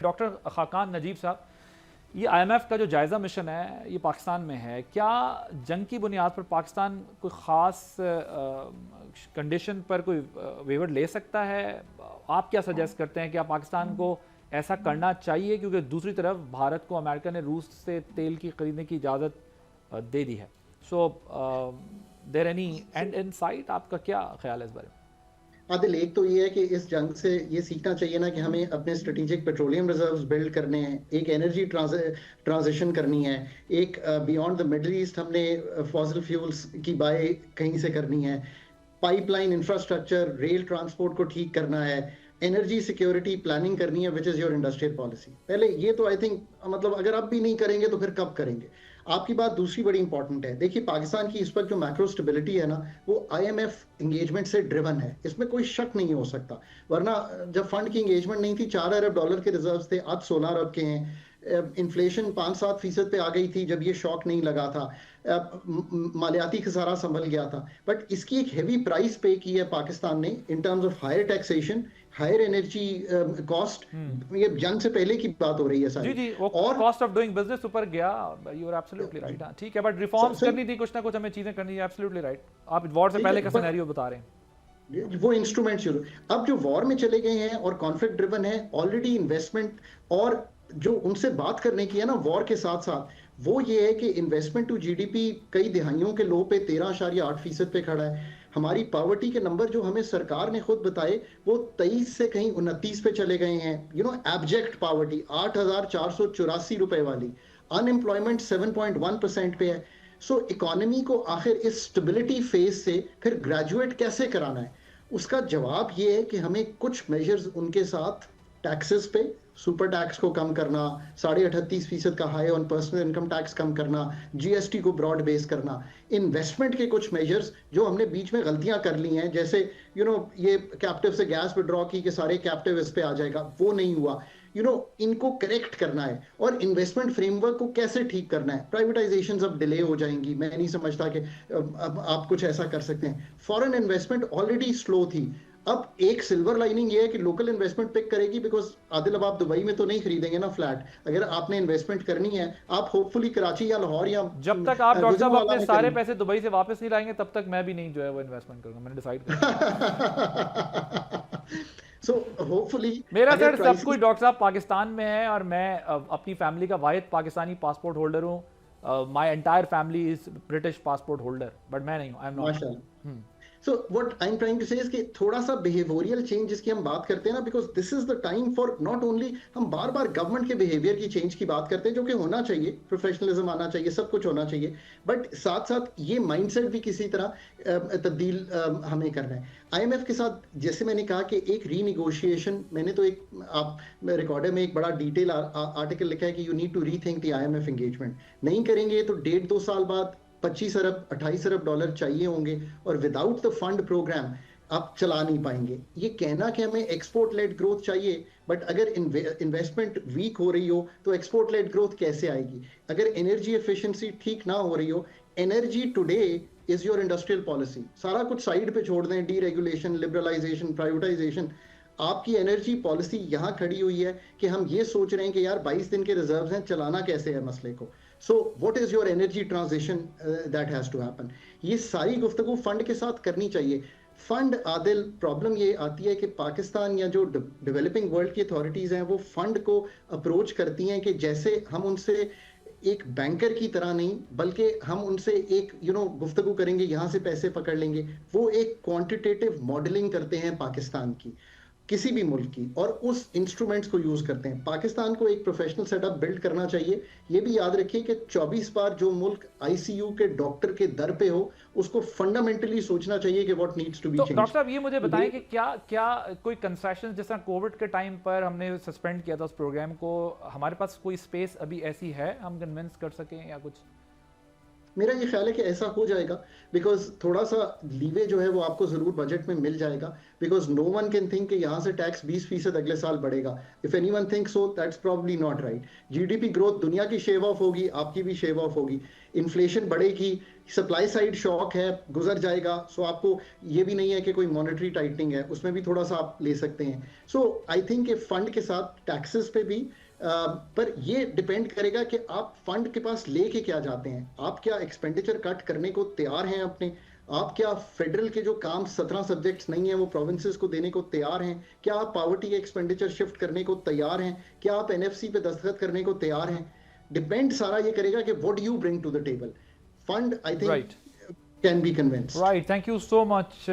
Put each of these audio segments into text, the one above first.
Doctor Khaqan Najeeb साहब, ये IMF का जो जायज़ा मिशन है ये पाकिस्तान में है, क्या जंग की बुनियाद पर पाकिस्तान कोई ख़ास कंडीशन पर कोई वेवर ले सकता है? आप क्या सजेस्ट करते हैं कि आप पाकिस्तान को ऐसा करना चाहिए, क्योंकि दूसरी तरफ भारत को अमेरिका ने रूस से तेल की खरीदने की इजाज़त दे दी है। So there any and insight? आपका क्या ख्याल है इस बारे में? आदिल, एक तो ये है कि इस जंग से ये सीखना चाहिए ना कि हमें अपने स्ट्रेटेजिक पेट्रोलियम रिजर्व्स बिल्ड करने हैं, एक एनर्जी ट्रांजिशन करनी है, एक बियॉन्ड द मिडल ईस्ट हमने फॉसिल फ्यूल्स की बाय कहीं से करनी है, पाइपलाइन इंफ्रास्ट्रक्चर रेल ट्रांसपोर्ट को ठीक करना है, एनर्जी सिक्योरिटी प्लानिंग करनी है, which is your industrial policy. पहले ये तो आई थिंक मतलब अगर अब भी नहीं करेंगे तो फिर कब करेंगे। आपकी बात दूसरी बड़ी इंपॉर्टेंट है। देखिए पाकिस्तान की इस वक्त जो मैक्रो स्टेबिलिटी है ना, वो आईएमएफ एंगेजमेंट से ड्रिवन है, इसमें कोई शक नहीं हो सकता। वरना जब फंड की एंगेजमेंट नहीं थी, $4 अरब के रिजर्व थे, आज 16 अरब के हैं। इन्फ्लेशन 5-7% पे आ गई थी जब ये शॉक नहीं लगा था, मालियाती खसारा संभल गया था। बट इसकी एक हेवी प्राइस पे की है पाकिस्तान ने in terms of higher taxation, higher energy cost. ये जंग से पहले की बात हो रही है सारी। जी, वो और कॉस्ट ऑफ डूइंग बिजनेस ऊपर गया। You are absolutely right. हाँ ठीक है, बट रिफॉर्म्स करनी थी, कुछ ना कुछ हमें चीजें करनी है। Absolutely right. आप वॉर से पहले का सिनेरियो बता रहे हैं। वो इंस्ट्रूमेंट्स अब जो वॉर में चले गए हैं और कॉन्फ्लिक्ट ड्रिवन है, ऑलरेडी इन्वेस्टमेंट और जो उनसे बात करने की है ना वॉर के साथ साथ, वो ये है कि इन्वेस्टमेंट टू जीडीपी कई दिहाइयों के लो पे 13.8% पे खड़ा है। हमारी पॉवर्टी के नंबर जो हमें सरकार ने खुद बताए वो 23 से कहीं 29 पे चले गए हैं। एब्जेक्ट पॉवर्टी 8,484 रुपए वाली, अनएम्प्लॉयमेंट 7.1% पे है। सो इकोनॉमी को आखिर इस स्टेबिलिटी फेज से फिर ग्रेजुएट कैसे कराना है, उसका जवाब ये है कि हमें कुछ मेजर्स उनके साथ, टैक्सेस पे सुपर टैक्स को कम करना, 38.5% का high on personal income tax कम करना, जीएसटी को ब्रॉड बेस करना, इन्वेस्टमेंट के कुछ मेजर्स जो हमने बीच में गलतियां कर ली हैं, जैसे ये कैप्टिव से गैस विड्रॉ की कि सारे कैप्टिव इस पे आ जाएगा, वो नहीं हुआ। इनको करेक्ट करना है और इन्वेस्टमेंट फ्रेमवर्क को कैसे ठीक करना है। प्राइवेटाइजेशन अब डिले हो जाएंगी, मैं नहीं समझता कि अब आप कुछ ऐसा कर सकते हैं। फॉरेन इन्वेस्टमेंट ऑलरेडी स्लो थी, अब एक सिल्वर लाइनिंग ये है कि लोकल इन्वेस्टमेंट पिक करेगी। बिकॉज आदिल, अब आप दुबई में तो नहीं खरीदेंगे ना फ्लैट, अगर आपने इन्वेस्टमेंट करनी है आप होपफुली कराची या लाहौर या जब तक आप डॉक्टर साहब अपने सारे पैसे दुबई से वापस नहीं लाएंगे तब तक मैं भी नहीं जो है वो इन्वेस्टमेंट करूंगा, मैंने डिसाइड किया। So, hopefully, मेरा सर सब कुछ डॉक्टर साहब पाकिस्तान में है और मैं अपनी फैमिली का वाहिद पाकिस्तानी पासपोर्ट होल्डर हूँ। My entire family is British passport holder, but मैं नहीं हूँ। I am not. So what I'm trying to say is कि थोड़ा सा बिहेवियरल चेंज जिसकी हम बात करते हैं ना, because this is the time for not only, हम बार बार गवर्नमेंट के बिहेवियर की चेंज की बात करते हैं जो कि होना चाहिए, प्रोफेशनलिज्म आना चाहिए, सब कुछ होना चाहिए, बट साथ साथ ये माइंडसेट भी किसी तरह तब्दील हमें करना है। आईएमएफ के साथ जैसे मैंने कहा कि एक रीनिगोशिएशन, मैंने तो एक आप रिकॉर्डर में एक बड़ा डिटेल आर्टिकल लिखा है कि you need to rethink the IMF engagement. नहीं करेंगे तो 1.5-2 साल बाद 25 अरब 28 अरब डॉलर चाहिए होंगे और विदाउट द फंड प्रोग्राम आप चला नहीं पाएंगे। ये कहना कि हमें एक्सपोर्ट लेड ग्रोथ चाहिए, बट अगर इन्वेस्टमेंट वीक हो रही हो तो एक्सपोर्ट लेड ग्रोथ कैसे आएगी? अगर एनर्जी एफिशिएंसी ठीक ना हो रही हो, energy today is your industrial policy. सारा कुछ साइड पे छोड़ दें, डीरेगुलेशन, लिबरलाइजेशन, प्राइवेटाइजेशन। आपकी एनर्जी पॉलिसी यहाँ खड़ी हुई है कि हम ये सोच रहे हैं कि यार 22 दिन के रिजर्व्स हैं, चलाना कैसे है मसले को। So what is your energy transition that has to happen. ये सारी गुफ्तगू फंड के साथ करनी चाहिए। फंड आदिल, प्रॉब्लम ये आती है कि पाकिस्तान या जो डेवलपिंग वर्ल्ड की अथॉरिटीज हैं वो फंड को अप्रोच करती हैं कि जैसे हम उनसे एक बैंकर की तरह नहीं, बल्कि हम उनसे एक गुफ्तगू करेंगे, यहाँ से पैसे पकड़ लेंगे। वो एक क्वांटिटेटिव मॉडलिंग करते हैं पाकिस्तान की, किसी भी मुल्क की, और उस इंस्ट्रूमेंट्स को यूज करते हैं। पाकिस्तान को एक प्रोफेशनल सेटअप बिल्ड करना चाहिए। ये भी याद रखिए कि 24 बार जो मुल्क आईसीयू के डॉक्टर के दर पे हो, उसको फंडामेंटली सोचना चाहिए कि what needs to be changed. Doctor साहब ये मुझे बताएं कि क्या कोई कंसेशन, जैसा कोविड के टाइम पर हमने सस्पेंड किया था उस प्रोग्राम को, हमारे पास कोई स्पेस अभी ऐसी है हम कन्विंस कर सकें या कुछ? मेरा ये ख्याल है कि ऐसा हो जाएगा, बिकॉज थोड़ा सा लीवे जो है वो आपको जरूर बजट में मिल जाएगा। Because no one can think कि यहाँ से टैक्स 20% अगले साल बढ़ेगा। If anyone thinks so, that's probably not right. GDP growth दुनिया की शेव ऑफ होगी, आपकी भी शेव ऑफ होगी, इन्फ्लेशन बढ़ेगी, सप्लाई साइड शॉक है, गुजर जाएगा। सो आपको ये भी नहीं है कि कोई मॉनेटरी टाइटनिंग है, उसमें भी थोड़ा सा आप ले सकते हैं। सो आई थिंक फंड के साथ टैक्सेस पे भी पर ये डिपेंड करेगा कि आप फंड के पास लेके क्या जाते हैं। आप क्या एक्सपेंडिचर कट करने को तैयार हैं अपने? आप क्या फेडरल के जो काम 17 सब्जेक्ट्स नहीं है वो प्रोविंसेस को देने को तैयार हैं? क्या आप पावर्टी एक्सपेंडिचर शिफ्ट करने को तैयार हैं? क्या आप एनएफसी पे दस्तखत करने को तैयार हैं? डिपेंड सारा ये करेगा कि what you bring to the table. Fund I think can be convinced. Right, thank you so much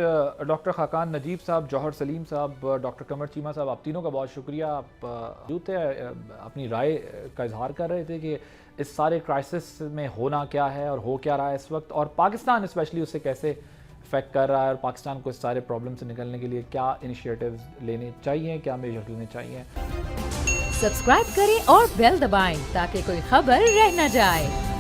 doctor Khaqan Najeeb साहब, जौहर सलीम साहब, डॉक्टर कमर चीमा साहब, आप तीनों का बहुत शुक्रिया। आप मौजूद थे, अपनी राय का इजहार कर रहे थे कि इस सारे क्राइसिस में होना क्या है और हो क्या रहा है इस वक्त, और पाकिस्तान स्पेशली उससे कैसे इफेक्ट कर रहा है, और पाकिस्तान को इस सारे प्रॉब्लम से निकलने के लिए क्या इनिशिएटिव्स लेने चाहिए, क्या मेजर लेने चाहिए। सब्सक्राइब करें और बेल दबाएं ताकि कोई खबर रह न जाए।